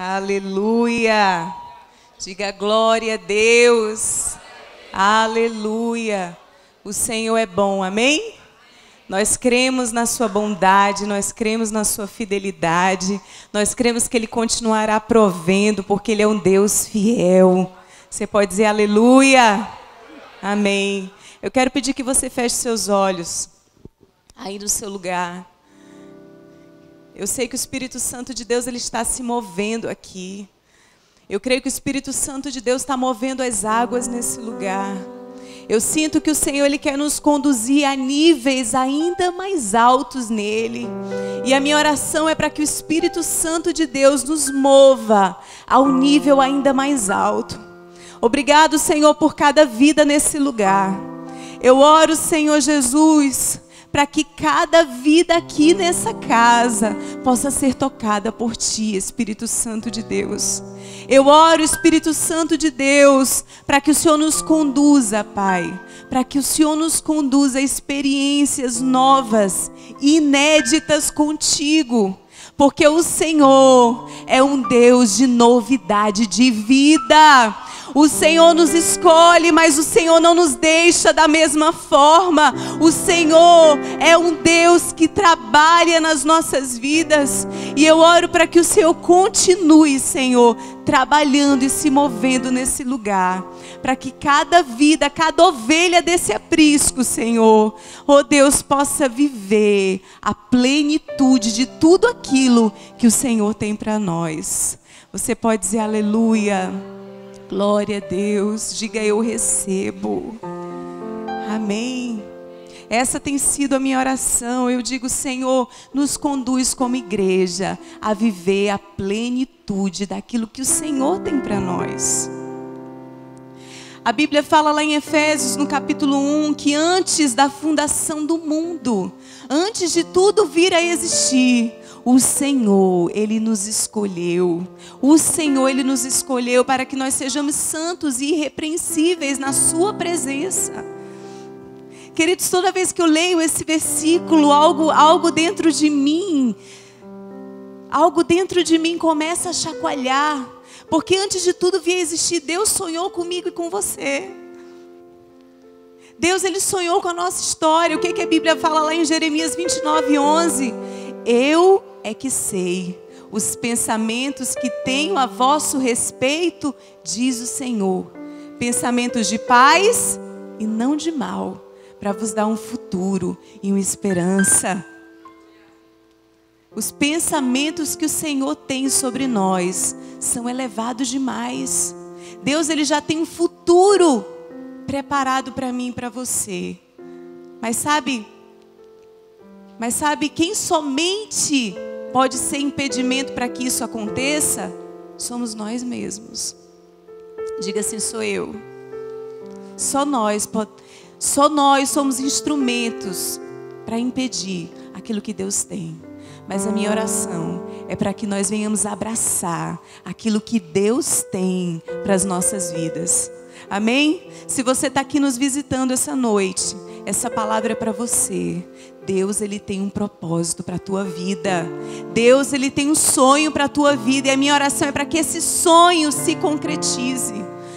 Aleluia. Diga glória a Deus. Aleluia. O Senhor é bom, amém? Nós cremos na sua bondade, nós cremos na sua fidelidade, nós cremos que Ele continuará provendo, porque Ele é um Deus fiel. Você pode dizer aleluia? Amém. Eu quero pedir que você feche seus olhos aí no seu lugar. Eu sei que o Espírito Santo de Deus ele está se movendo aqui. Eu creio que o Espírito Santo de Deus está movendo as águas nesse lugar. Eu sinto que o Senhor ele quer nos conduzir a níveis ainda mais altos nele. E a minha oração é para que o Espírito Santo de Deus nos mova a um nível ainda mais alto. Obrigado, Senhor, por cada vida nesse lugar. Eu oro, Senhor Jesus, para que cada vida aqui nessa casa possa ser tocada por Ti, Espírito Santo de Deus. Eu oro, Espírito Santo de Deus, para que o Senhor nos conduza, Pai, para que o Senhor nos conduza a experiências novas, inéditas contigo, porque o Senhor é um Deus de novidade de vida. O Senhor nos escolhe, mas o Senhor não nos deixa da mesma forma. O Senhor é um Deus que trabalha nas nossas vidas. E eu oro para que o Senhor continue, Senhor, trabalhando e se movendo nesse lugar. Para que cada vida, cada ovelha desse aprisco, Senhor, oh Deus, possa viver a plenitude de tudo aquilo que o Senhor tem para nós. Você pode dizer aleluia. Glória a Deus, diga eu recebo, amém. Essa tem sido a minha oração. Eu digo, Senhor, nos conduz como igreja a viver a plenitude daquilo que o Senhor tem para nós. A Bíblia fala lá em Efésios, no capítulo 1, que antes da fundação do mundo, antes de tudo vir a existir, o Senhor, Ele nos escolheu. O Senhor, Ele nos escolheu para que nós sejamos santos e irrepreensíveis na Sua presença. Queridos, toda vez que eu leio esse versículo, algo dentro de mim começa a chacoalhar. Porque antes de tudo vir a existir, Deus sonhou comigo e com você. Deus, Ele sonhou com a nossa história. O que a Bíblia fala lá em Jeremias 29:11? Eu é que sei os pensamentos que tenho a vosso respeito, diz o Senhor. Pensamentos de paz e não de mal, para vos dar um futuro e uma esperança. Os pensamentos que o Senhor tem sobre nós são elevados demais. Deus, Ele já tem um futuro preparado para mim e para você. Mas sabe quem somente pode ser impedimento para que isso aconteça? Somos nós mesmos. Diga assim, sou eu. Só nós somos instrumentos para impedir aquilo que Deus tem. Mas a minha oração é para que nós venhamos abraçar aquilo que Deus tem para as nossas vidas. Amém? Se você está aqui nos visitando essa noite, essa palavra é para você. Deus, Ele tem um propósito para a tua vida. Deus, Ele tem um sonho para a tua vida. E a minha oração é para que esse sonho se concretize.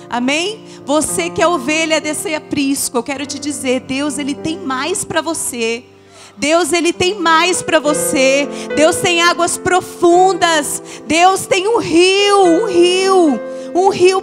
Amém? Você que é ovelha desse aprisco, eu quero te dizer, Deus, Ele tem mais para você. Deus, Ele tem mais para você. Deus tem águas profundas. Deus tem um rio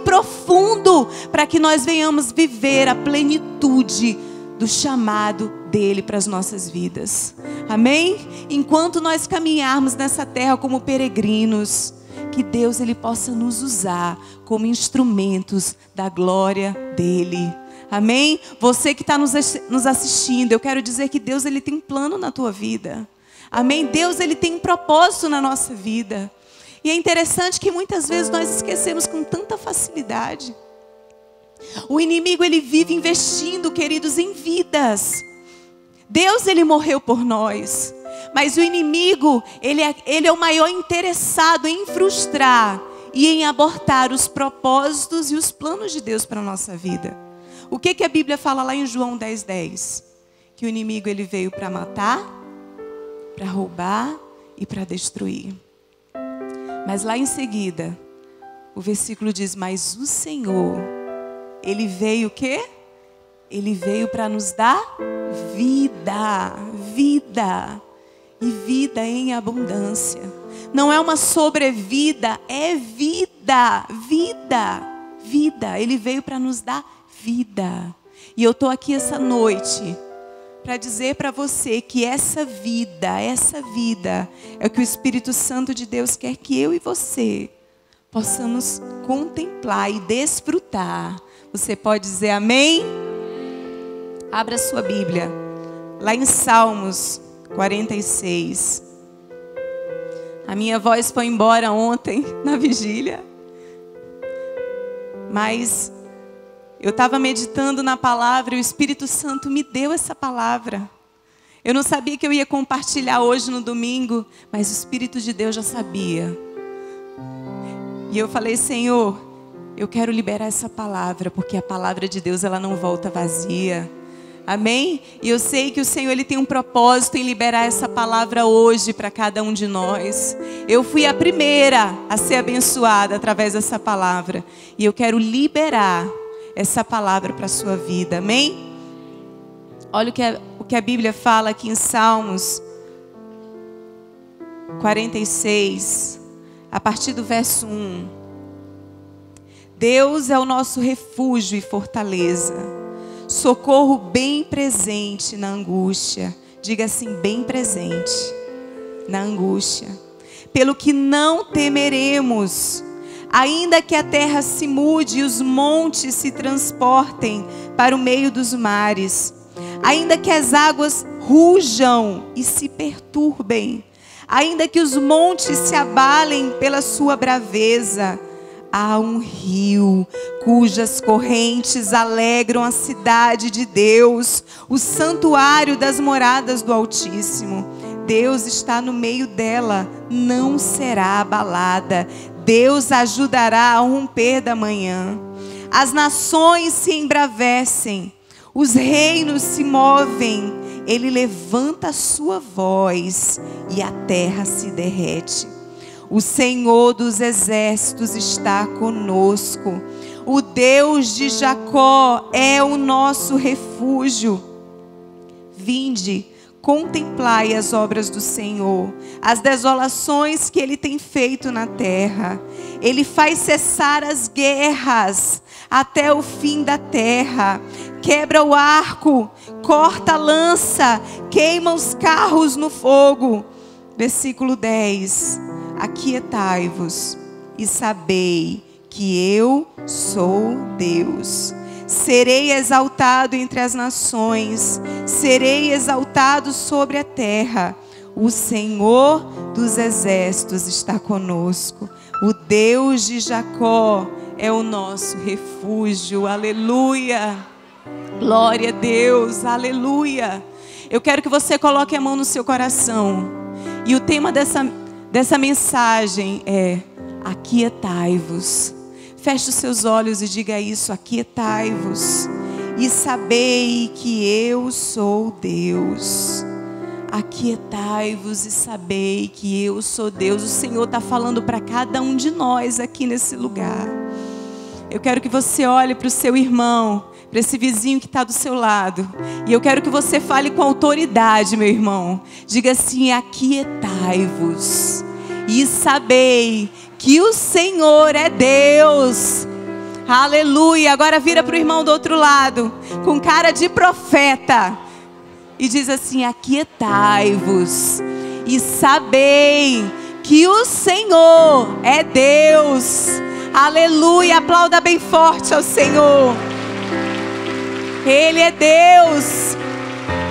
profundo para que nós venhamos viver a plenitude do chamado dele para as nossas vidas. Amém? Enquanto nós caminharmos nessa terra como peregrinos, que Deus Ele possa nos usar como instrumentos da glória dele. Amém? Você que está nos assistindo, eu quero dizer que Deus Ele tem um plano na tua vida. Amém? Deus Ele tem um propósito na nossa vida. E é interessante que muitas vezes nós esquecemos com tanta facilidade. O inimigo ele vive investindo, queridos, em vidas. Deus Ele morreu por nós. Mas o inimigo, ele é o maior interessado em frustrar e em abortar os propósitos e os planos de Deus para a nossa vida. O que a Bíblia fala lá em João 10:10? Que o inimigo ele veio para matar, para roubar e para destruir. Mas lá em seguida, o versículo diz: mas o Senhor, Ele veio o quê? Ele veio para nos dar vida, vida e vida em abundância. Não é uma sobrevida, é vida, vida, vida. Ele veio para nos dar vida. E eu estou aqui essa noite para dizer para você que essa vida é o que o Espírito Santo de Deus quer que eu e você possamos contemplar e desfrutar. Você pode dizer amém? Abra sua Bíblia, lá em Salmos 46. A minha voz foi embora ontem, na vigília. Mas eu estava meditando na palavra e o Espírito Santo me deu essa palavra. Eu não sabia que eu ia compartilhar hoje no domingo, mas o Espírito de Deus já sabia. E eu falei: Senhor, eu quero liberar essa palavra, porque a palavra de Deus ela não volta vazia. Amém? E eu sei que o Senhor Ele tem um propósito em liberar essa palavra hoje para cada um de nós. Eu fui a primeira a ser abençoada através dessa palavra. E eu quero liberar essa palavra para a sua vida. Amém? Olha o que a Bíblia fala aqui em Salmos 46, a partir do verso 1. Deus é o nosso refúgio e fortaleza, socorro bem presente na angústia. Diga assim: bem presente na angústia. Pelo que não temeremos, ainda que a terra se mude e os montes se transportem para o meio dos mares, ainda que as águas rujam e se perturbem, ainda que os montes se abalem pela sua braveza, há um rio cujas correntes alegram a cidade de Deus, o santuário das moradas do Altíssimo. Deus está no meio dela, não será abalada. Deus ajudará ao romper da manhã. As nações se embravecem, os reinos se movem. Ele levanta a sua voz e a terra se derrete. O Senhor dos exércitos está conosco. O Deus de Jacó é o nosso refúgio. Vinde, contemplai as obras do Senhor, as desolações que Ele tem feito na terra. Ele faz cessar as guerras até o fim da terra. Quebra o arco, corta a lança, queima os carros no fogo. Versículo 10. Aquietai-vos e sabei que eu sou Deus. Serei exaltado entre as nações, serei exaltado sobre a terra. O Senhor dos exércitos está conosco. O Deus de Jacó é o nosso refúgio. Aleluia. Glória a Deus. Aleluia. Eu quero que você coloque a mão no seu coração. E o tema dessa mensagem é: aquietai-vos. Feche os seus olhos e diga isso: aquietai-vos e sabei que eu sou Deus. Aquietai-vos e sabei que eu sou Deus. O Senhor está falando para cada um de nós aqui nesse lugar. Eu quero que você olhe para o seu irmão, para esse vizinho que está do seu lado. E eu quero que você fale com autoridade, meu irmão. Diga assim: aquietai-vos e sabei que o Senhor é Deus. Aleluia. Agora vira para o irmão do outro lado, com cara de profeta, e diz assim: aquietai-vos e sabei que o Senhor é Deus. Aleluia. Aplauda bem forte ao Senhor. Ele é Deus.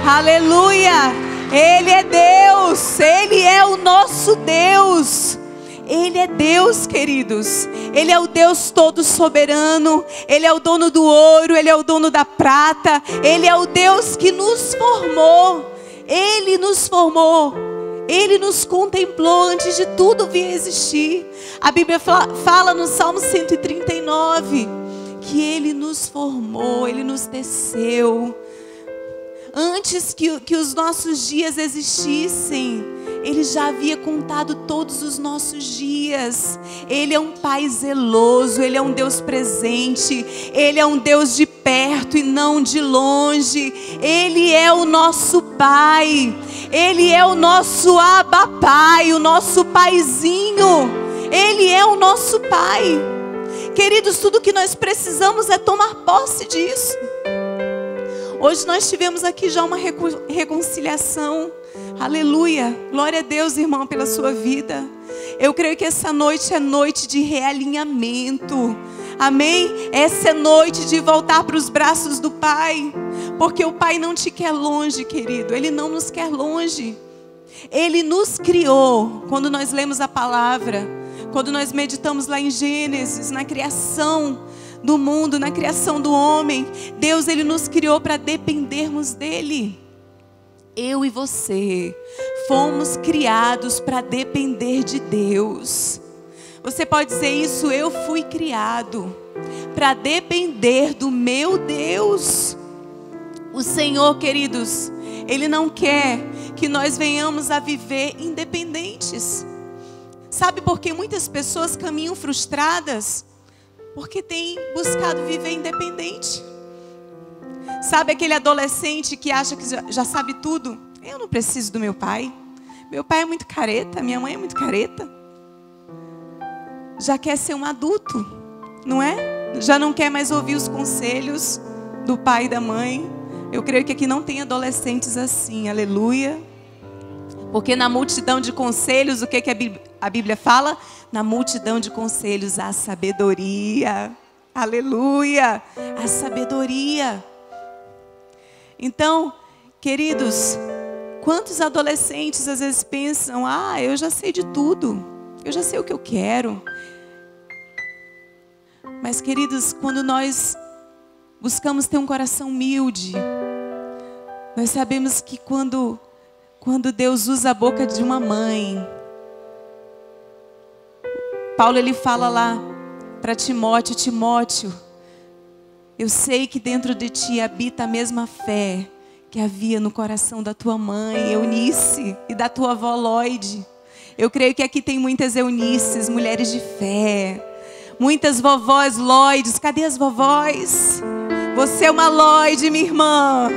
Aleluia. Ele é Deus. Ele é o nosso Deus. Ele é Deus, queridos. Ele é o Deus todo soberano. Ele é o dono do ouro. Ele é o dono da prata. Ele é o Deus que nos formou. Ele nos formou. Ele nos contemplou antes de tudo vir a existir. A Bíblia fala no Salmo 139 que Ele nos formou, Ele nos teceu. Antes que os nossos dias existissem, Ele já havia contado todos os nossos dias. Ele é um Pai zeloso, Ele é um Deus presente, Ele é um Deus de perto e não de longe. Ele é o nosso Pai, Ele é o nosso Abba Pai, o nosso Paizinho. Ele é o nosso Pai. Queridos, tudo que nós precisamos é tomar posse disso. Hoje nós tivemos aqui já uma reconciliação. Aleluia, glória a Deus, irmão, pela sua vida. Eu creio que essa noite é noite de realinhamento. Amém? Essa é noite de voltar para os braços do Pai. Porque o Pai não te quer longe, querido. Ele não nos quer longe. Ele nos criou. Quando nós lemos a palavra, quando nós meditamos lá em Gênesis, na criação do mundo, na criação do homem, Deus, Ele nos criou para dependermos dEle. Eu e você fomos criados para depender de Deus. Você pode dizer isso: eu fui criado para depender do meu Deus. O Senhor, queridos, Ele não quer que nós venhamos a viver independentes. Sabe por que muitas pessoas caminham frustradas? Porque têm buscado viver independente. Sabe aquele adolescente que acha que já sabe tudo? Eu não preciso do meu pai. Meu pai é muito careta, minha mãe é muito careta. Já quer ser um adulto, não é? Já não quer mais ouvir os conselhos do pai e da mãe. Eu creio que aqui não tem adolescentes assim, aleluia. Porque na multidão de conselhos, o que a Bíblia fala? Na multidão de conselhos há sabedoria. Aleluia! A sabedoria. Então, queridos, quantos adolescentes às vezes pensam: ah, eu já sei de tudo. Eu já sei o que eu quero. Mas, queridos, quando nós buscamos ter um coração humilde, nós sabemos que quando Deus usa a boca de uma mãe, Paulo, ele fala lá para Timóteo: Timóteo, eu sei que dentro de ti habita a mesma fé que havia no coração da tua mãe, Eunice, e da tua avó Lloyd. Eu creio que aqui tem muitas Eunices, mulheres de fé. Muitas vovós Lloyds. Cadê as vovós? Você é uma Lloyd, minha irmã.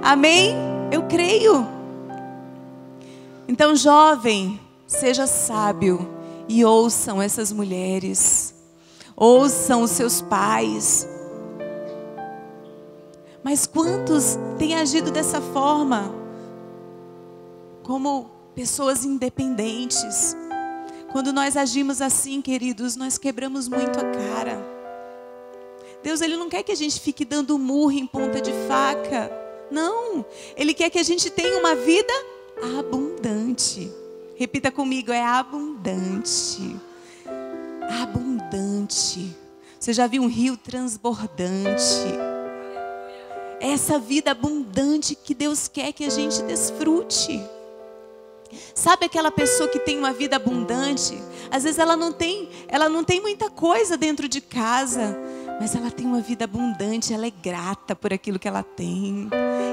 Amém? Eu creio. Então, jovem, seja sábio e ouçam essas mulheres. Ouçam os seus pais. Mas quantos têm agido dessa forma? Como pessoas independentes. Quando nós agimos assim, queridos, nós quebramos muito a cara. Deus, Ele não quer que a gente fique dando murro em ponta de faca. Não. Ele quer que a gente tenha uma vida abundante. Repita comigo: é abundante. Abundante. Você já viu um rio transbordante? É essa vida abundante que Deus quer que a gente desfrute. Sabe aquela pessoa que tem uma vida abundante? Às vezes ela não tem muita coisa dentro de casa, mas ela tem uma vida abundante, ela é grata por aquilo que ela tem.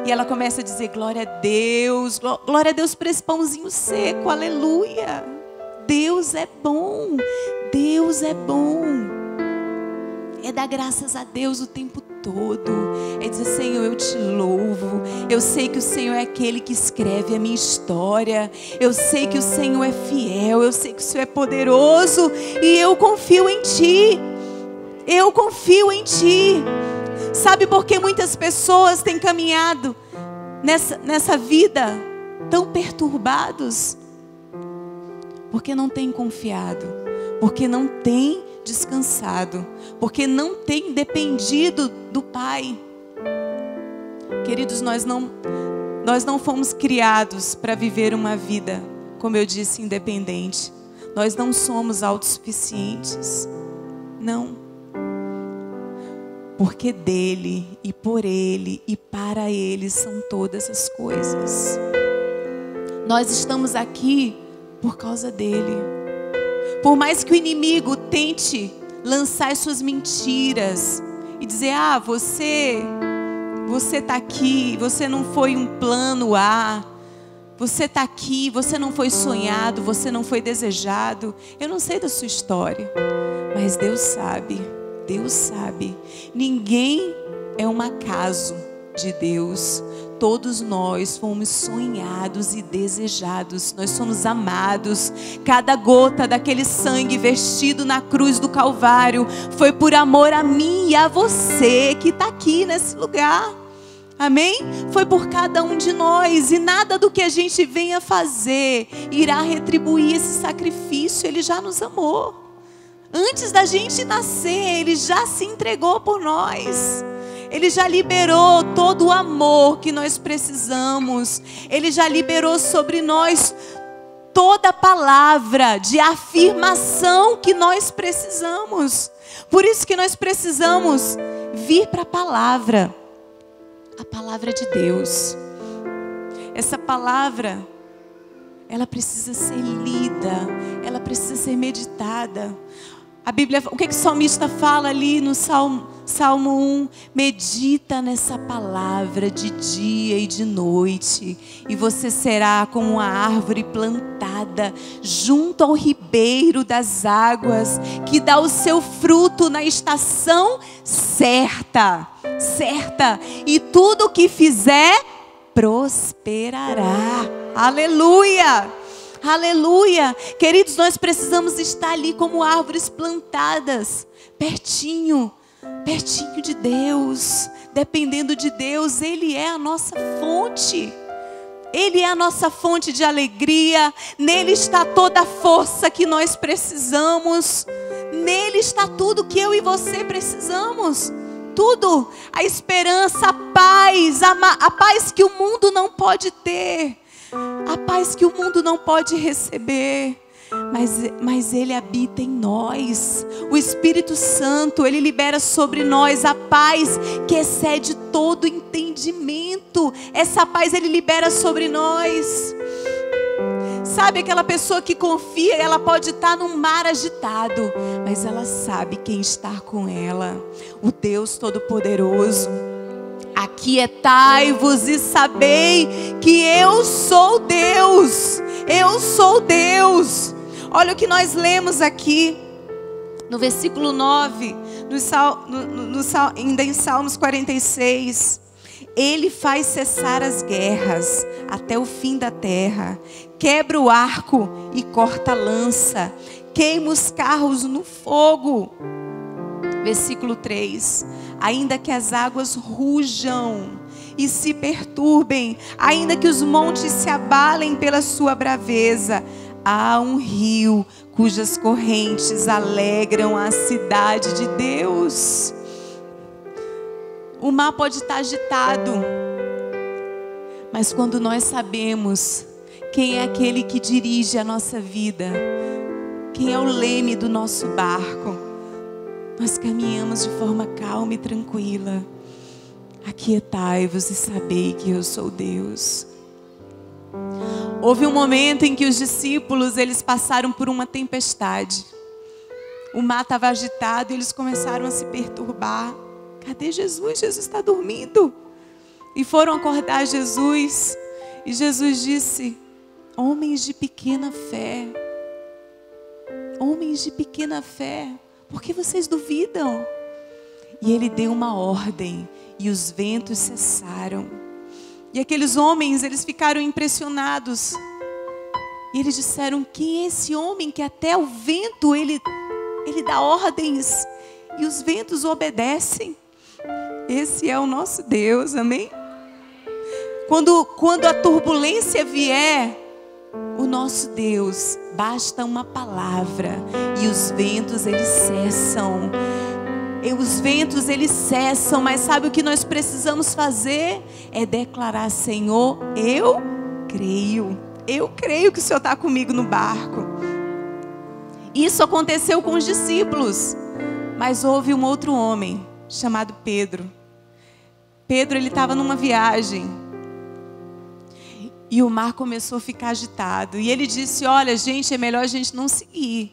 E ela começa a dizer: glória a Deus por esse pãozinho seco, aleluia. Deus é bom, Deus é bom. É dar graças a Deus o tempo todo. É dizer: Senhor, eu te louvo. Eu sei que o Senhor é aquele que escreve a minha história. Eu sei que o Senhor é fiel. Eu sei que o Senhor é poderoso. E eu confio em Ti. Eu confio em Ti. Sabe por que muitas pessoas têm caminhado nessa vida tão perturbados? Porque não têm confiado. Porque não têm descansado, porque não tem dependido do Pai. Queridos, nós não fomos criados para viver uma vida, como eu disse, independente. Nós não somos autossuficientes, não. Porque dele e por ele e para ele são todas as coisas. Nós estamos aqui por causa dele. Por mais que o inimigo tente lançar as suas mentiras e dizer: ah, você está aqui, você não foi um plano A, Você está aqui, você não foi sonhado, você não foi desejado. Eu não sei da sua história, mas Deus sabe. Deus sabe. Ninguém é um acaso de Deus. Todos nós fomos sonhados e desejados. Nós somos amados. Cada gota daquele sangue vertido na cruz do Calvário foi por amor a mim e a você que está aqui nesse lugar. Amém? Foi por cada um de nós. E nada do que a gente venha fazer irá retribuir esse sacrifício. Ele já nos amou. Antes da gente nascer, Ele já se entregou por nós. Ele já liberou todo o amor que nós precisamos. Ele já liberou sobre nós toda a palavra de afirmação que nós precisamos. Por isso que nós precisamos vir para a palavra de Deus. Essa palavra, ela precisa ser lida, ela precisa ser meditada. A Bíblia, o que o salmista fala ali no Salmo 1? Medita nessa palavra de dia e de noite, e você será como uma árvore plantada junto ao ribeiro das águas, que dá o seu fruto na estação certa, e tudo o que fizer prosperará. Aleluia! Aleluia! Queridos, nós precisamos estar ali como árvores plantadas, pertinho de Deus, dependendo de Deus. Ele é a nossa fonte. Ele é a nossa fonte de alegria. Nele está toda a força que nós precisamos. Nele está tudo que eu e você precisamos. Tudo. A esperança, a paz que o mundo não pode ter. A paz que o mundo não pode receber, mas Ele habita em nós. O Espírito Santo, Ele libera sobre nós a paz que excede todo entendimento. Essa paz Ele libera sobre nós. Sabe, aquela pessoa que confia, ela pode estar num mar agitado, mas ela sabe quem está com ela. O Deus Todo-Poderoso. Aquietai-vos e sabei que eu sou Deus. Eu sou Deus. Olha o que nós lemos aqui no versículo 9, ainda em Salmos 46. Ele faz cessar as guerras até o fim da terra. Quebra o arco e corta a lança. Queima os carros no fogo. Versículo 3. Ainda que as águas rujam e se perturbem, ainda que os montes se abalem pela sua braveza, há um rio cujas correntes alegram a cidade de Deus. O mar pode estar agitado, mas quando nós sabemos quem é aquele que dirige a nossa vida, quem é o leme do nosso barco, nós caminhamos de forma calma e tranquila. Aquietai-vos e sabei que eu sou Deus. Houve um momento em que os discípulos, eles passaram por uma tempestade. O mar estava agitado e eles começaram a se perturbar. Cadê Jesus? Jesus está dormindo. E foram acordar Jesus. E Jesus disse: homens de pequena fé. Homens de pequena fé. Por que vocês duvidam? E ele deu uma ordem e os ventos cessaram. E aqueles homens, eles ficaram impressionados. E eles disseram: quem é esse homem que até o vento ele dá ordens e os ventos obedecem? Esse é o nosso Deus, amém? Quando a turbulência vier, o nosso Deus, basta uma palavra e os ventos eles cessam. E os ventos eles cessam, mas sabe o que nós precisamos fazer? É declarar: Senhor, eu creio que o Senhor está comigo no barco. Isso aconteceu com os discípulos, mas houve um outro homem chamado Pedro. Pedro, ele estava numa viagem e o mar começou a ficar agitado. E ele disse: olha, gente, é melhor a gente não seguir,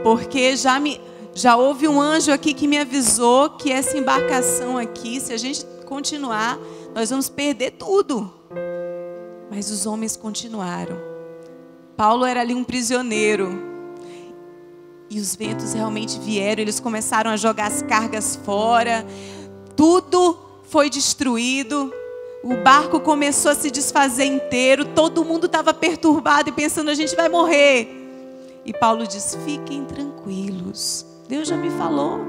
porque já houve um anjo aqui que me avisou que essa embarcação aqui, se a gente continuar, nós vamos perder tudo. Mas os homens continuaram. Paulo era ali um prisioneiro. E os ventos realmente vieram, eles começaram a jogar as cargas fora. Tudo foi destruído. O barco começou a se desfazer inteiro. Todo mundo estava perturbado e pensando, a gente vai morrer. E Paulo diz, fiquem tranquilos. Deus já me falou.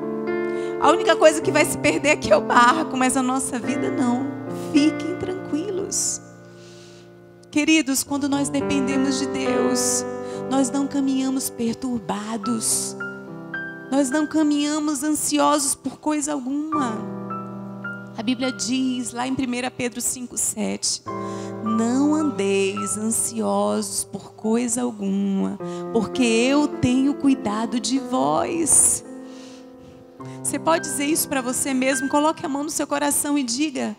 A única coisa que vai se perder aqui é o barco, mas a nossa vida não. Fiquem tranquilos. Queridos, quando nós dependemos de Deus, nós não caminhamos perturbados. Nós não caminhamos ansiosos por coisa alguma. A Bíblia diz lá em 1 Pedro 5,7: não andeis ansiosos por coisa alguma, porque eu tenho cuidado de vós. Você pode dizer isso para você mesmo? Coloque a mão no seu coração e diga,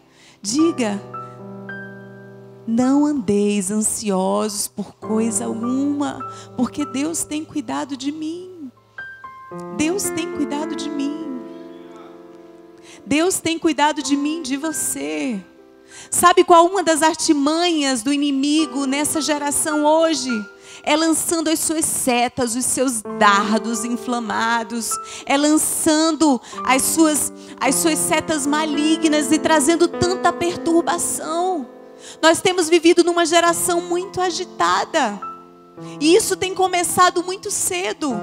não andeis ansiosos por coisa alguma, porque Deus tem cuidado de mim. Deus tem cuidado de mim. Deus tem cuidado de mim, de você. Sabe qual uma das artimanhas do inimigo nessa geração hoje? É lançando as suas setas, os seus dardos inflamados. É lançando as suas setas malignas e trazendo tanta perturbação. Nós temos vivido numa geração muito agitada. E isso tem começado muito cedo.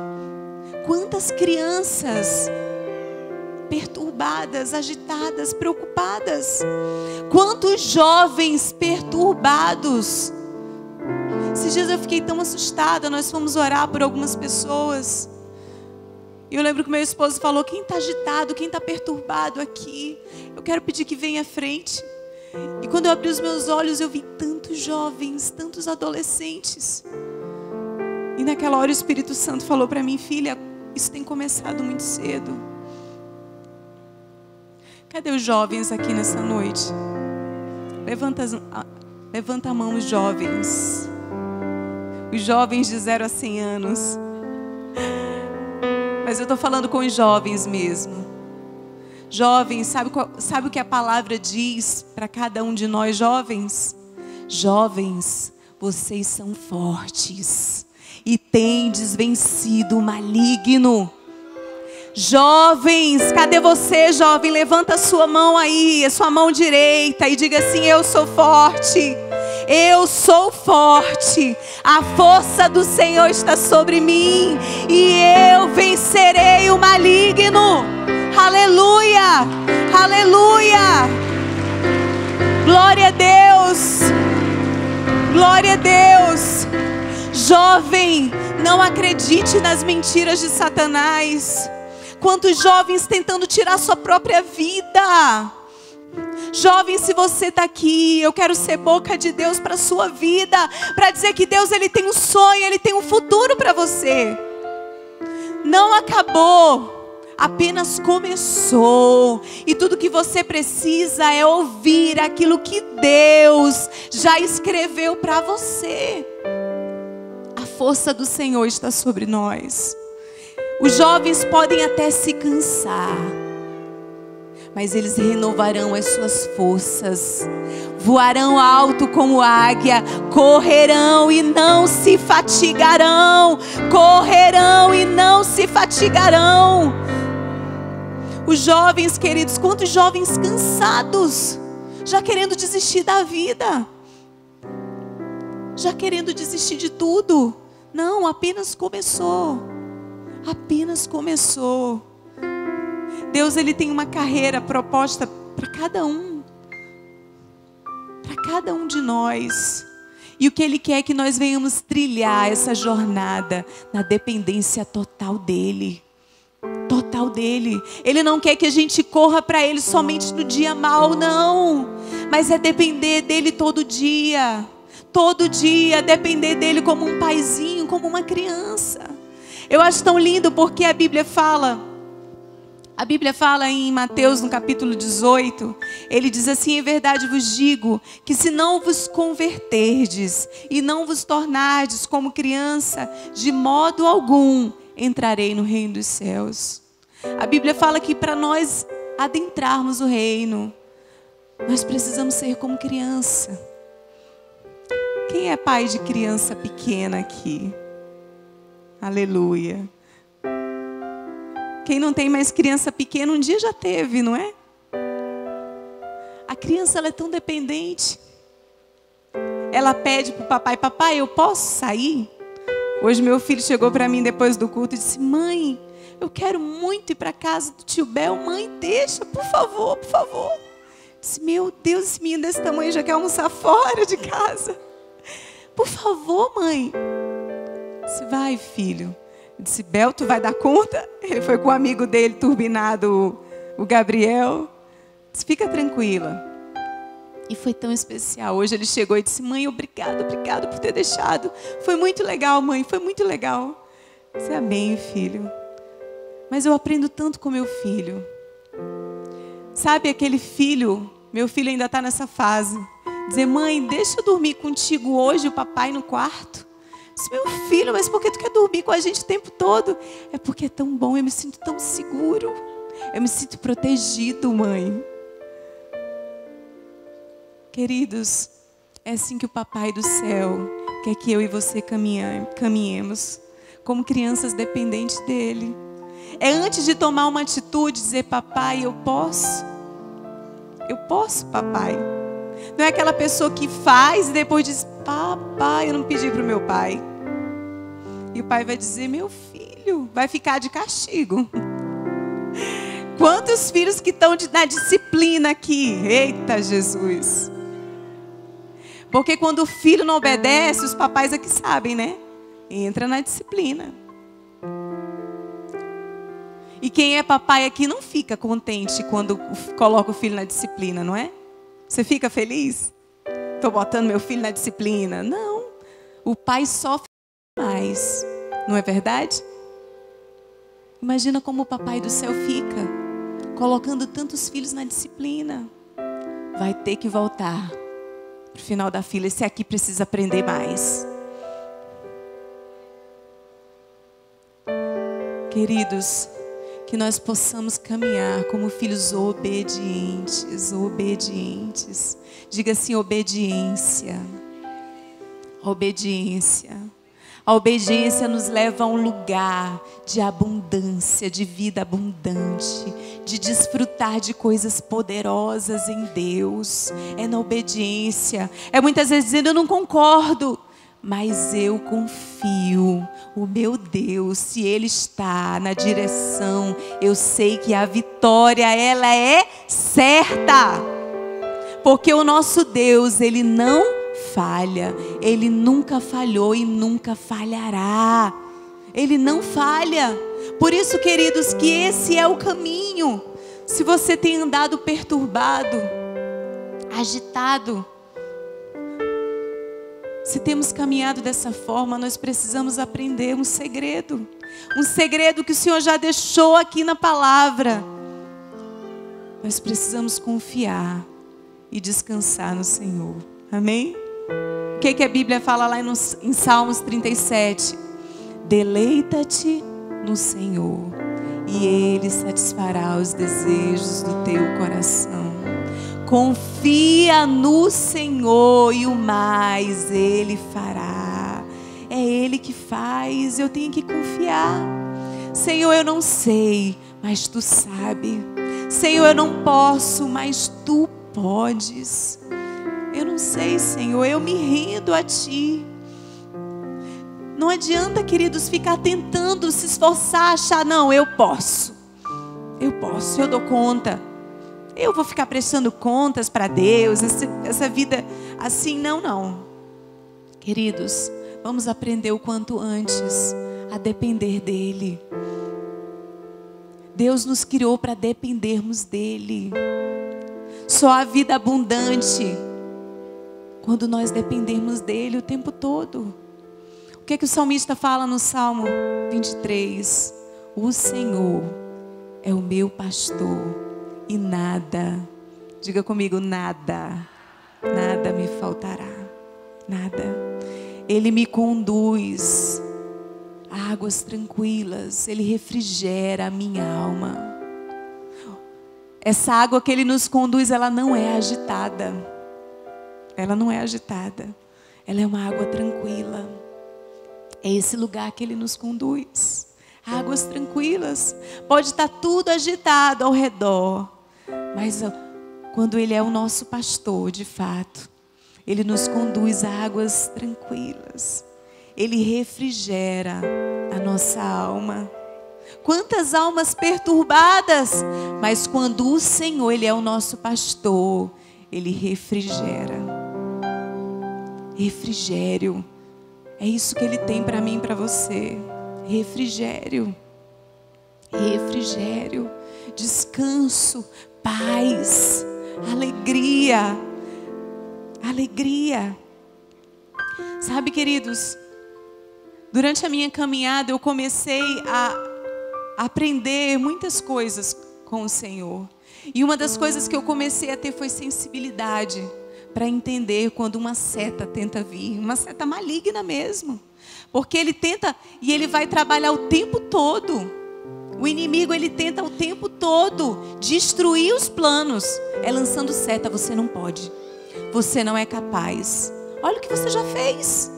Quantas crianças perturbadas, agitadas, preocupadas. Quantos jovens perturbados. Esses dias eu fiquei tão assustada. Nós fomos orar por algumas pessoas. E eu lembro que meu esposo falou, quem está agitado, quem está perturbado aqui? Eu quero pedir que venha à frente. E quando eu abri os meus olhos, eu vi tantos jovens, tantos adolescentes. E naquela hora o Espírito Santo falou para mim, filha, isso tem começado muito cedo. Cadê os jovens aqui nessa noite? Levanta a mão os jovens. Os jovens de 0 a 100 anos. Mas eu estou falando com os jovens mesmo. Jovens, sabe o que a palavra diz para cada um de nós jovens? Jovens, vocês são fortes e tendes vencido o maligno. Jovens, cadê você, jovem? Levanta a sua mão aí, a sua mão direita e diga assim, eu sou forte. Eu sou forte, a força do Senhor está sobre mim e eu vencerei o maligno. Aleluia, aleluia. Glória a Deus, glória a Deus. Jovem, não acredite nas mentiras de Satanás. Quantos jovens tentando tirar sua própria vida. Jovem, se você está aqui, eu quero ser boca de Deus para a sua vida, para dizer que Deus ele tem um sonho, Ele tem um futuro para você. Não acabou, apenas começou. E tudo que você precisa é ouvir aquilo que Deus já escreveu para você. A força do Senhor está sobre nós. Os jovens podem até se cansar, mas eles renovarão as suas forças, voarão alto como águia, correrão e não se fatigarão, correrão e não se fatigarão. Os jovens, queridos, quantos jovens cansados, já querendo desistir da vida, já querendo desistir de tudo. Não, apenas começou, apenas começou. Deus ele tem uma carreira proposta para cada um de nós. E o que Ele quer é que nós venhamos trilhar essa jornada na dependência total dEle. Total dEle. Ele não quer que a gente corra para Ele somente no dia mau, não. Mas é depender dEle todo dia. Todo dia, depender dEle como um paizinho, como uma criança. Eu acho tão lindo porque a Bíblia fala em Mateus, no capítulo 18, ele diz assim, em verdade vos digo, que se não vos converterdes e não vos tornardes como criança, de modo algum entrarei no reino dos céus. A Bíblia fala que para nós adentrarmos o reino, nós precisamos ser como criança. Quem é pai de criança pequena aqui? Aleluia. Quem não tem mais criança pequena, um dia já teve, não é? A criança, ela é tão dependente. Ela pede para o papai: papai, eu posso sair? Hoje meu filho chegou para mim depois do culto e disse: mãe, eu quero muito ir para a casa do tio Bel. Mãe, deixa, por favor, por favor. Eu disse: meu Deus, esse menino desse tamanho já quer almoçar fora de casa. Por favor, mãe. Eu disse: vai, filho. Eu disse: Bel, tu vai dar conta? Ele foi com o amigo dele, turbinado, o Gabriel. Eu disse: fica tranquila. E foi tão especial. Hoje ele chegou e disse: mãe, obrigado por ter deixado. Foi muito legal, mãe, foi muito legal. Eu disse: amém, filho. Mas eu aprendo tanto com meu filho. Sabe aquele filho, meu filho ainda está nessa fase. Dizer: mãe, deixa eu dormir contigo hoje, o papai no quarto. Eu disse: meu filho, mas por que tu quer dormir com a gente o tempo todo? É porque é tão bom, eu me sinto tão seguro. Eu me sinto protegido, mãe. Queridos, é assim que o Papai do Céu quer que eu e você caminhemos, como crianças dependentes dEle. É antes de tomar uma atitude, dizer: papai, eu posso? Eu posso, papai. Não é aquela pessoa que faz e depois diz: papai, eu não pedi para o meu pai. E o pai vai dizer: meu filho, vai ficar de castigo. Quantos filhos que estão na disciplina aqui? Eita, Jesus. Porque quando o filho não obedece, os papais aqui sabem, né? Entra na disciplina. E quem é papai aqui não fica contente quando coloca o filho na disciplina, não é? Você fica feliz? Estou botando meu filho na disciplina. Não. O pai sofre mais. Não é verdade? Imagina como o Papai do Céu fica, colocando tantos filhos na disciplina. Vai ter que voltar para o final da fila. Esse aqui precisa aprender mais. Queridos, que nós possamos caminhar como filhos obedientes, obedientes. Diga assim: obediência. Obediência. A obediência nos leva a um lugar de abundância, de vida abundante, de desfrutar de coisas poderosas em Deus. É na obediência. É muitas vezes dizendo: eu não concordo, mas eu confio. O meu Deus, se Ele está na direção, eu sei que a vitória, ela é certa. Porque o nosso Deus, Ele não falha. Ele nunca falhou e nunca falhará. Ele não falha. Por isso, queridos, que esse é o caminho. Se você tem andado perturbado, agitado, se temos caminhado dessa forma, nós precisamos aprender um segredo. Um segredo que o Senhor já deixou aqui na palavra. Nós precisamos confiar e descansar no Senhor. Amém? O que a Bíblia fala lá em Salmos 37? Deleita-te no Senhor e Ele satisfará os desejos do teu coração. Confia no Senhor e o mais Ele fará. É Ele que faz, eu tenho que confiar. Senhor, eu não sei, mas Tu sabe. Senhor, eu não posso, mas Tu podes. Eu não sei, Senhor, eu me rendo a Ti. Não adianta, queridos, ficar tentando se esforçar, achar: não, eu posso, eu dou conta. Eu vou ficar prestando contas para Deus, essa vida assim, não. Queridos, vamos aprender o quanto antes a depender dEle. Deus nos criou para dependermos dEle. Só a vida abundante quando nós dependermos dEle o tempo todo. O que o salmista fala no Salmo 23? O Senhor é o meu pastor. E nada, diga comigo, nada me faltará, nada. Ele me conduz a águas tranquilas, Ele refrigera a minha alma. Essa água que Ele nos conduz, ela não é agitada. Ela não é agitada. ela é uma água tranquila. É esse lugar que Ele nos conduz. Águas tranquilas. Pode estar tudo agitado ao redor, mas quando Ele é o nosso pastor, de fato, Ele nos conduz a águas tranquilas. Ele refrigera a nossa alma. Quantas almas perturbadas, mas quando o Senhor, Ele é o nosso pastor, Ele refrigera. Refrigério. É isso que Ele tem para mim e para você. Refrigério. Refrigério. Descanso. Paz. Alegria. Alegria. Sabe, queridos, durante a minha caminhada eu comecei a aprender muitas coisas com o Senhor. E uma das coisas que eu comecei a ter foi sensibilidade para entender quando uma seta tenta vir, uma seta maligna mesmo. Porque ele tenta e ele vai trabalhar o tempo todo. O inimigo, ele tenta o tempo todo destruir os planos. É lançando seta, você não pode. Você não é capaz. Olha o que você já fez.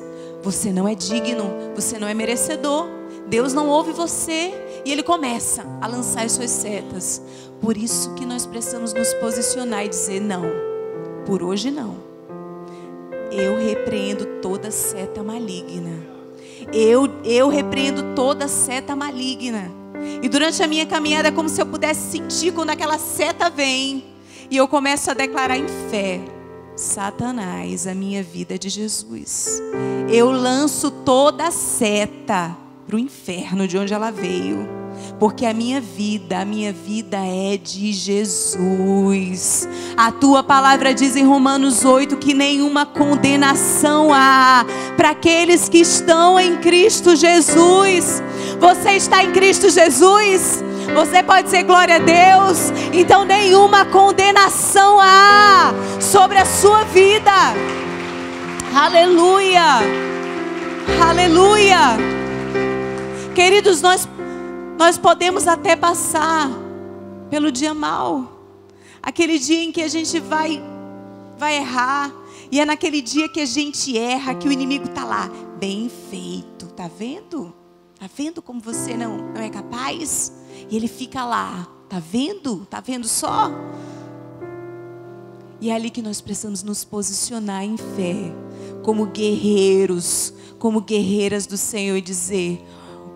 Você não é digno, você não é merecedor. Deus não ouve você. E Ele começa a lançar as suas setas. Por isso que nós precisamos nos posicionar e dizer: não, por hoje não. Eu repreendo toda seta maligna. Eu repreendo toda seta maligna. E durante a minha caminhada é como se eu pudesse sentir quando aquela seta vem. E eu começo a declarar em fé: Satanás, a minha vida é de Jesus. Eu lanço toda seta para o inferno de onde ela veio. Porque a minha vida é de Jesus. A tua palavra diz em Romanos 8 que nenhuma condenação há para aqueles que estão em Cristo Jesus. Você está em Cristo Jesus? Você pode dizer glória a Deus? Então nenhuma condenação há sobre a sua vida. Aleluia. Aleluia. Queridos, nós podemos até passar pelo dia mau. Aquele dia em que a gente vai errar. E é naquele dia que a gente erra que o inimigo está lá. Bem feito. Tá vendo? Tá vendo como você não é capaz? E ele fica lá. Tá vendo? Tá vendo só? E é ali que nós precisamos nos posicionar em fé. Como guerreiros. Como guerreiras do Senhor e dizer: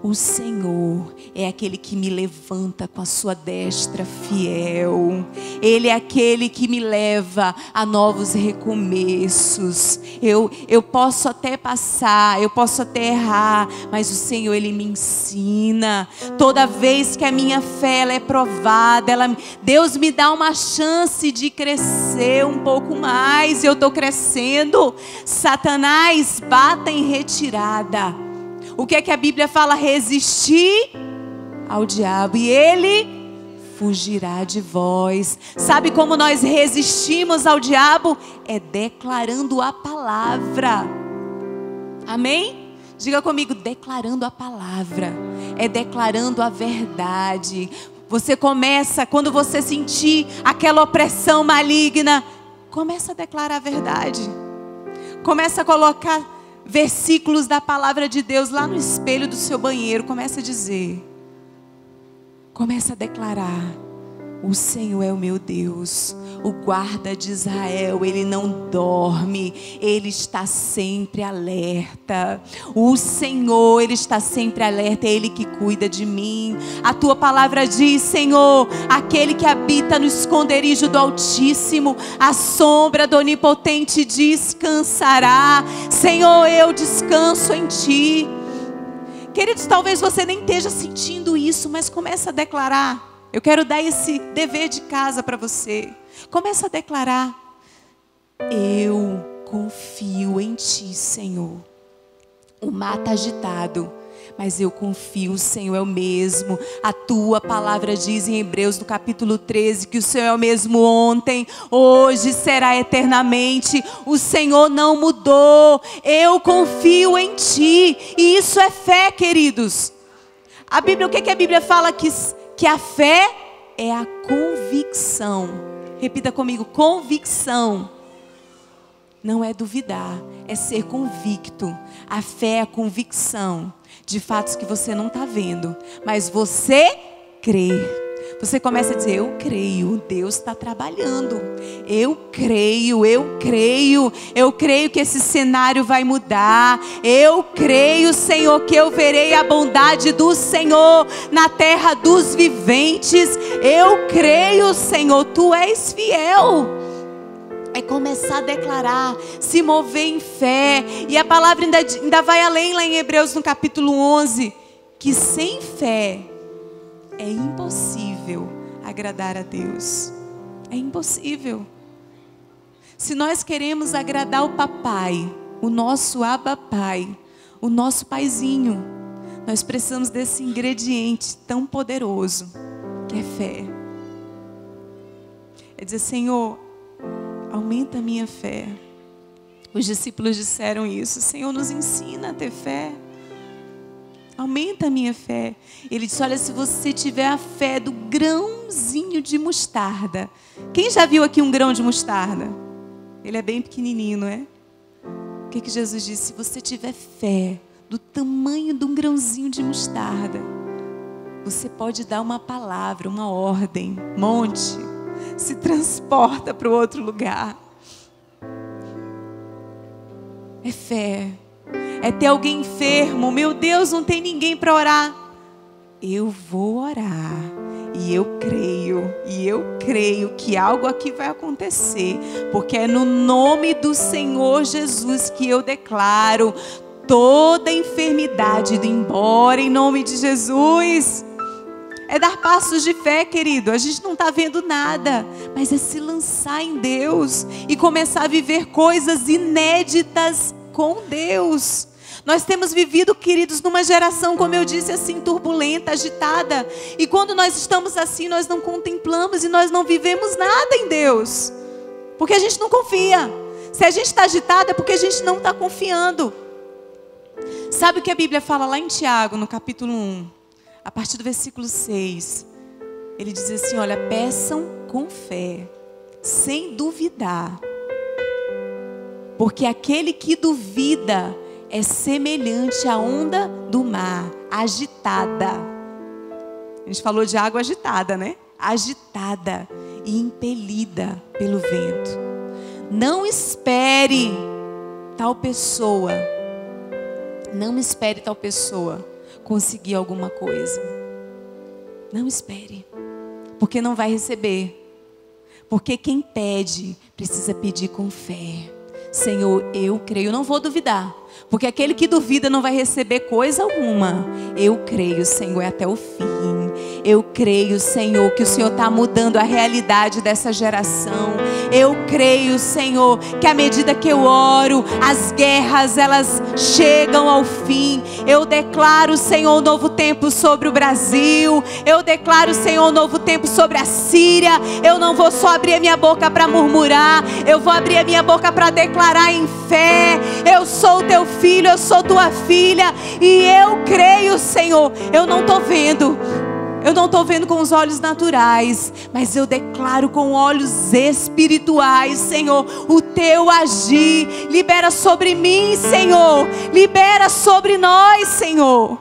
o Senhor é aquele que me levanta com a sua destra fiel. Ele é aquele que me leva a novos recomeços. Eu posso até passar, eu posso até errar, mas o Senhor, Ele me ensina. Toda vez que a minha fé ela é provada, Deus me dá uma chance de crescer um pouco mais. Eu estou crescendo. Satanás, bata em retirada. O que é que a Bíblia fala? Resistir ao diabo e ele fugirá de vós. Sabe como nós resistimos ao diabo? É declarando a palavra. Amém? Diga comigo: declarando a palavra. É declarando a verdade. Você começa, quando você sentir aquela opressão maligna, começa a declarar a verdade. Começa a colocar versículos da palavra de Deus lá no espelho do seu banheiro. Começa a dizer, começa a declarar: o Senhor é o meu Deus, o guarda de Israel, Ele não dorme, Ele está sempre alerta. O Senhor, Ele está sempre alerta, é Ele que cuida de mim. A tua palavra diz, Senhor, aquele que habita no esconderijo do Altíssimo, a sombra do Onipotente descansará. Senhor, eu descanso em Ti. Queridos, talvez você nem esteja sentindo isso, mas começa a declarar. Eu quero dar esse dever de casa para você. Começa a declarar: eu confio em Ti, Senhor. O mar está agitado, mas eu confio, o Senhor é o mesmo. A Tua palavra diz em Hebreus, no capítulo 13, que o Senhor é o mesmo ontem, hoje, será eternamente. O Senhor não mudou. Eu confio em Ti. E isso é fé, queridos. A Bíblia, o que a Bíblia fala? Que a fé é a convicção. Repita comigo: convicção. não é duvidar, é ser convicto. A fé é a convicção de fatos que você não está vendo, mas você crê. Você começa a dizer, eu creio, Deus está trabalhando. Eu creio que esse cenário vai mudar. Eu creio, Senhor, que eu verei a bondade do Senhor na terra dos viventes. Eu creio, Senhor, Tu és fiel. É começar a declarar, se mover em fé. E a palavra ainda vai além lá em Hebreus no capítulo 11, que sem fé é impossível agradar a Deus. É impossível. Se nós queremos agradar o papai, o nosso Abba Pai, o nosso paizinho, nós precisamos desse ingrediente tão poderoso, que é fé. É dizer, Senhor, aumenta a minha fé. Os discípulos disseram isso. Senhor, nos ensina a ter fé. Aumenta a minha fé. Ele disse, olha, se você tiver a fé do grãozinho de mostarda. Quem já viu aqui um grão de mostarda? Ele é bem pequenininho, não é? O que Jesus disse? Se você tiver fé do tamanho de um grãozinho de mostarda, você pode dar uma palavra, uma ordem. Monte, se transporta para o outro lugar. É fé. É ter alguém enfermo. Meu Deus, não tem ninguém para orar. Eu vou orar. E eu creio que algo aqui vai acontecer. Porque é no nome do Senhor Jesus que eu declaro toda enfermidade indo embora em nome de Jesus. É dar passos de fé, querido. A gente não está vendo nada, mas é se lançar em Deus e começar a viver coisas inéditas com Deus. Nós temos vivido, queridos, numa geração, como eu disse, assim, turbulenta, agitada. E quando nós estamos assim, nós não contemplamos e nós não vivemos nada em Deus. Porque a gente não confia. Se a gente está agitado é porque a gente não está confiando. Sabe o que a Bíblia fala lá em Tiago, no capítulo 1? A partir do versículo 6. Ele diz assim, olha, peçam com fé, sem duvidar. Porque aquele que duvida é semelhante à onda do mar, agitada. A gente falou de água agitada, né? Agitada e impelida pelo vento. Não espere tal pessoa. Não espere tal pessoa conseguir alguma coisa. Não espere. Porque não vai receber. Porque quem pede, precisa pedir com fé. Senhor, eu creio, não vou duvidar. Porque aquele que duvida não vai receber coisa alguma. Eu creio, Senhor, é até o fim. Eu creio, Senhor, que o Senhor está mudando a realidade dessa geração. Eu creio, Senhor, que à medida que eu oro, as guerras, elas chegam ao fim. Eu declaro, Senhor, um novo tempo sobre o Brasil. Eu declaro, Senhor, um novo tempo sobre a Síria. Eu não vou só abrir a minha boca para murmurar. Eu vou abrir a minha boca para declarar em fé. Eu sou teu filho, eu sou tua filha. E eu creio, Senhor. Eu não estou vendo. Eu não estou vendo com os olhos naturais, mas eu declaro com olhos espirituais, Senhor, o teu agir. Libera sobre mim, Senhor. Libera sobre nós, Senhor.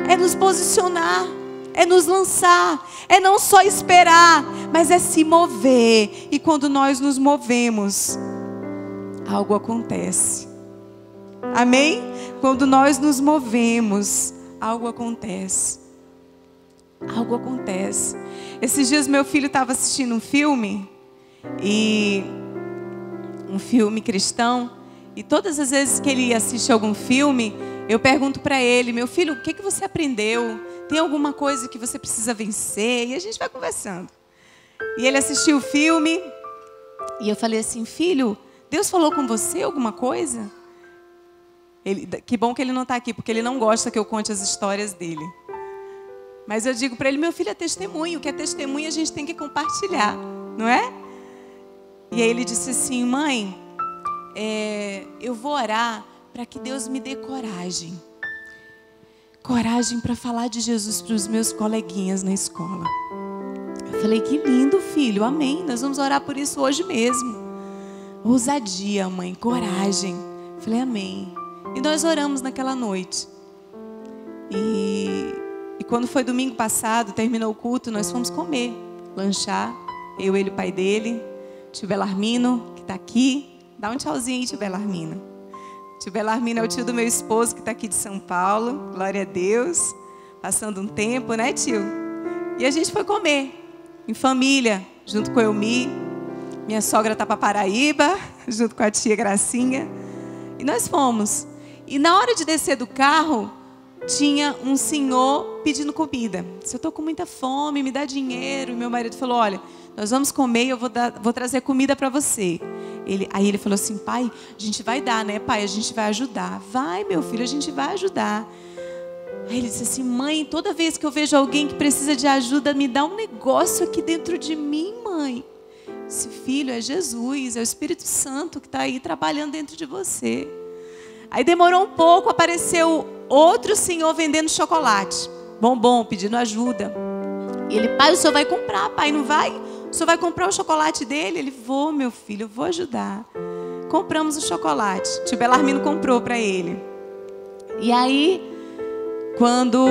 É nos posicionar, é nos lançar, é não só esperar, mas é se mover. E quando nós nos movemos, algo acontece. Amém? Quando nós nos movemos, algo acontece. Algo acontece. Esses dias meu filho estava assistindo um filme cristão, e todas as vezes que ele assiste algum filme, eu pergunto para ele, meu filho, o que você aprendeu? Tem alguma coisa que você precisa vencer? E a gente vai conversando. E ele assistiu o filme, e eu falei assim, filho, Deus falou com você alguma coisa? Que bom que ele não está aqui, porque ele não gosta que eu conte as histórias dele. Mas eu digo para ele, meu filho é testemunho. O que é testemunho a gente tem que compartilhar, não é? E aí ele disse assim, mãe, eu vou orar para que Deus me dê coragem. Coragem para falar de Jesus para os meus coleguinhas na escola. Eu falei, que lindo, filho, amém. Nós vamos orar por isso hoje mesmo. ousadia, mãe, coragem. Falei, amém. E nós oramos naquela noite. E quando foi domingo passado, terminou o culto, nós fomos comer, lanchar. Eu, ele, o pai dele, tio Belarmino, que está aqui. Dá um tchauzinho aí, tio Belarmino. Tio Belarmino é o tio do meu esposo, que está aqui de São Paulo. Glória a Deus. Passando um tempo, né, tio? E a gente foi comer, em família, junto com a Elmi. Minha sogra está para Paraíba, junto com a tia Gracinha. E nós fomos. E na hora de descer do carro, tinha um senhor pedindo comida. Se eu estou com muita fome, me dá dinheiro. E meu marido falou, olha, nós vamos comer e eu vou trazer comida para você. Aí ele falou assim, pai, a gente vai dar, né, pai? A gente vai ajudar. Vai, meu filho, a gente vai ajudar. Aí ele disse assim, mãe, toda vez que eu vejo alguém que precisa de ajuda, me dá um negócio aqui dentro de mim, mãe. Esse filho é Jesus, é o Espírito Santo que está aí trabalhando dentro de você. Aí demorou um pouco, apareceu outro senhor vendendo chocolate, bombom, pedindo ajuda. E ele, pai, o senhor vai comprar, pai, não vai? O senhor vai comprar o chocolate dele? Ele, vou, meu filho, eu vou ajudar. Compramos o chocolate, tio Belarmino comprou para ele. E aí, quando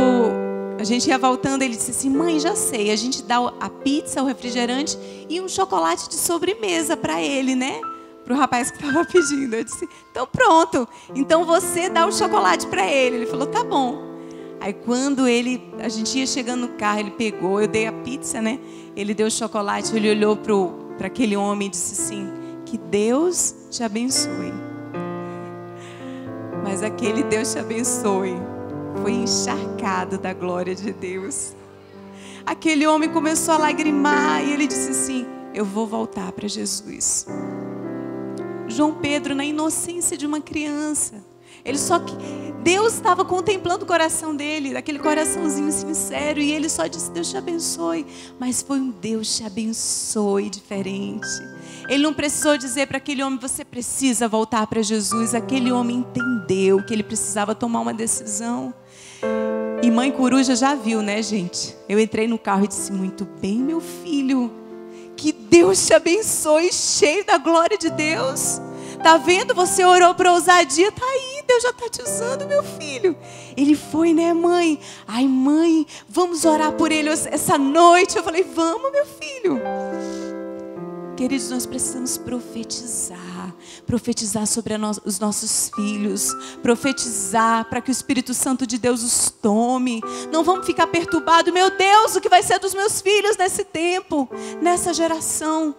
a gente ia voltando, ele disse assim, mãe, já sei, a gente dá a pizza, o refrigerante e um chocolate de sobremesa para ele, né? Para o rapaz que estava pedindo. Eu disse, então pronto, então você dá o chocolate para ele. Ele falou, tá bom. Aí quando a gente ia chegando no carro, ele pegou, eu dei a pizza, né? Ele deu o chocolate, ele olhou para aquele homem e disse assim, que Deus te abençoe. Mas aquele Deus te abençoe foi encharcado da glória de Deus. Aquele homem começou a lagrimar e ele disse assim, eu vou voltar para Jesus. João Pedro, na inocência de uma criança, Deus estava contemplando o coração dele, aquele coraçãozinho sincero, e ele só disse, Deus te abençoe. Mas foi um Deus te abençoe diferente. Ele não precisou dizer para aquele homem, você precisa voltar para Jesus. Aquele homem entendeu que ele precisava tomar uma decisão. E mãe coruja já viu, né, gente? Eu entrei no carro e disse, muito bem, meu filho, que Deus te abençoe, cheio da glória de Deus. Tá vendo? Você orou para ousadia, tá aí, Deus já tá te usando, meu filho. Ele foi, né, mãe? Ai, mãe, vamos orar por ele essa noite. Eu falei, vamos, meu filho. Queridos, nós precisamos profetizar sobre os nossos filhos, profetizar para que o Espírito Santo de Deus os tome. Não vamos ficar perturbados, meu Deus, o que vai ser dos meus filhos nesse tempo, nessa geração.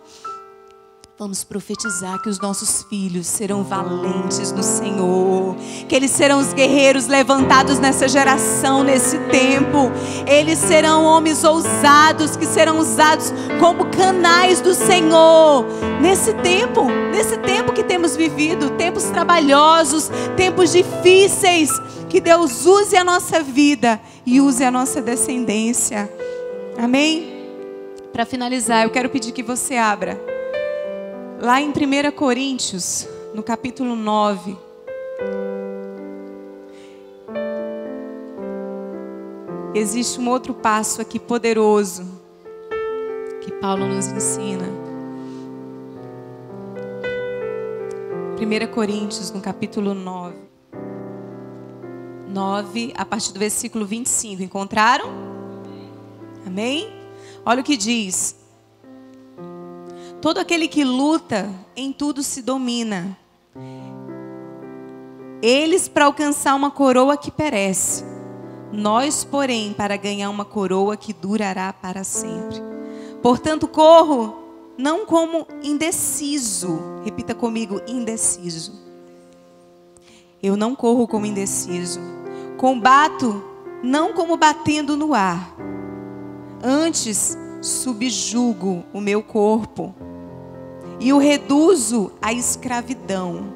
Vamos profetizar que os nossos filhos serão valentes no Senhor, que eles serão os guerreiros levantados nessa geração, nesse tempo. Eles serão homens ousados, que serão usados como canais do Senhor. Nesse tempo que temos vivido, tempos trabalhosos, tempos difíceis, que Deus use a nossa vida e use a nossa descendência. Amém? Para finalizar, eu quero pedir que você abra lá em 1 Coríntios, no capítulo 9. Existe um outro passo aqui poderoso que Paulo nos ensina. 1 Coríntios, no capítulo 9. 9, a partir do versículo 25. Encontraram? Amém? Olha o que diz. Todo aquele que luta, em tudo se domina. Eles para alcançar uma coroa que perece. Nós, porém, para ganhar uma coroa que durará para sempre. Portanto, corro, não como indeciso. Repita comigo, indeciso. Eu não corro como indeciso. Combato, não como batendo no ar. Antes, subjugo o meu corpo e o reduzo à escravidão,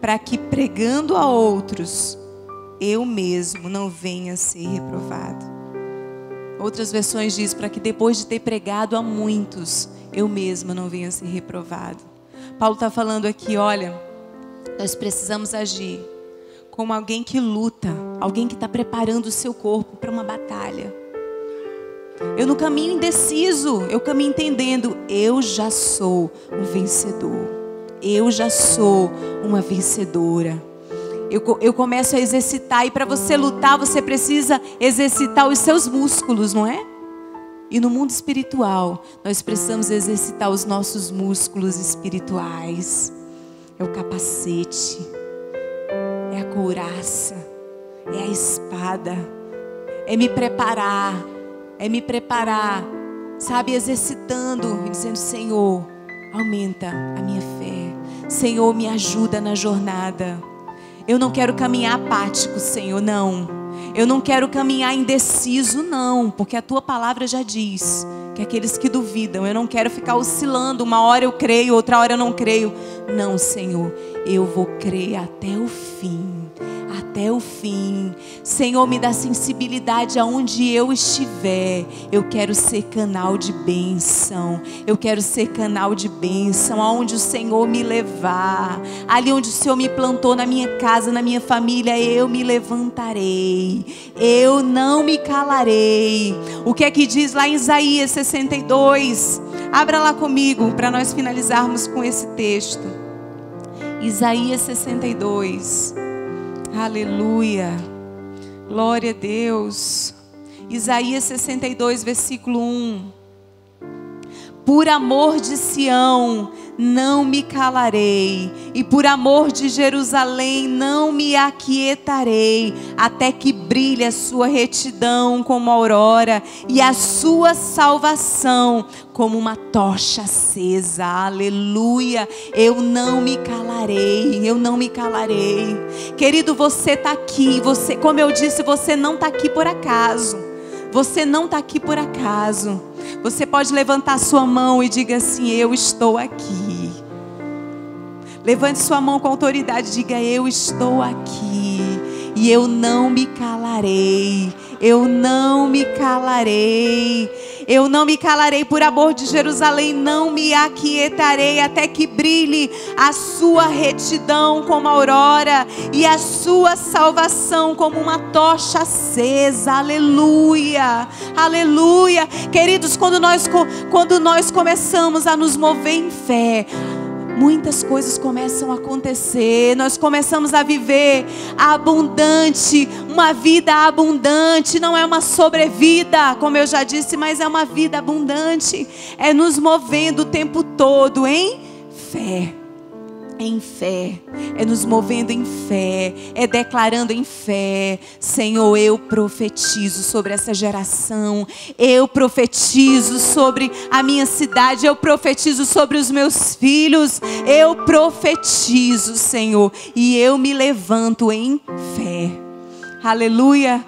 para que pregando a outros, eu mesmo não venha a ser reprovado. Outras versões diz, para que depois de ter pregado a muitos, eu mesmo não venha a ser reprovado. Paulo está falando aqui, olha, nós precisamos agir como alguém que luta, alguém que está preparando o seu corpo para uma batalha. Eu não caminho indeciso, eu caminho entendendo, eu já sou um vencedor. eu já sou uma vencedora. Eu começo a exercitar, e para você lutar, você precisa exercitar os seus músculos, não é? E no mundo espiritual, nós precisamos exercitar os nossos músculos espirituais. É o capacete, é a couraça, é a espada, é me preparar, sabe, exercitando e dizendo: Senhor, aumenta a minha fé, Senhor, me ajuda na jornada. Eu não quero caminhar apático, Senhor, não. Eu não quero caminhar indeciso, não, porque a tua palavra já diz que aqueles que duvidam, eu não quero ficar oscilando, uma hora eu creio, outra hora eu não creio. Não, Senhor, eu vou crer até o fim. Até o fim. Senhor, me dá sensibilidade aonde eu estiver. Eu quero ser canal de bênção. Eu quero ser canal de bênção aonde o Senhor me levar. Ali onde o Senhor me plantou, na minha casa, na minha família, eu me levantarei. Eu não me calarei. O que é que diz lá em Isaías 62? Abra lá comigo para nós finalizarmos com esse texto. Isaías 62. Aleluia, glória a Deus. Isaías 62, versículo 1. Por amor de Sião não me calarei, e por amor de Jerusalém não me aquietarei, até que brilhe a sua retidão como a aurora, e a sua salvação como uma tocha acesa. Aleluia, eu não me calarei, eu não me calarei. Querido, você está aqui, você, como eu disse, você não está aqui por acaso. Você não está aqui por acaso. Você pode levantar sua mão e diga assim: eu estou aqui. Levante sua mão com autoridade e diga: eu estou aqui. E eu não me calarei. Eu não me calarei. Eu não me calarei, por amor de Jerusalém não me aquietarei, até que brilhe a sua retidão como a aurora e a sua salvação como uma tocha acesa. Aleluia, aleluia. Queridos, quando nós começamos a nos mover em fé, muitas coisas começam a acontecer. Nós começamos a viver abundante, uma vida abundante. Não é uma sobrevida, como eu já disse, mas é uma vida abundante. É nos movendo o tempo todo em fé. Em fé, é nos movendo em fé, é declarando em fé. Senhor, eu profetizo sobre essa geração, eu profetizo sobre a minha cidade, eu profetizo sobre os meus filhos, eu profetizo, Senhor, e eu me levanto em fé. Aleluia.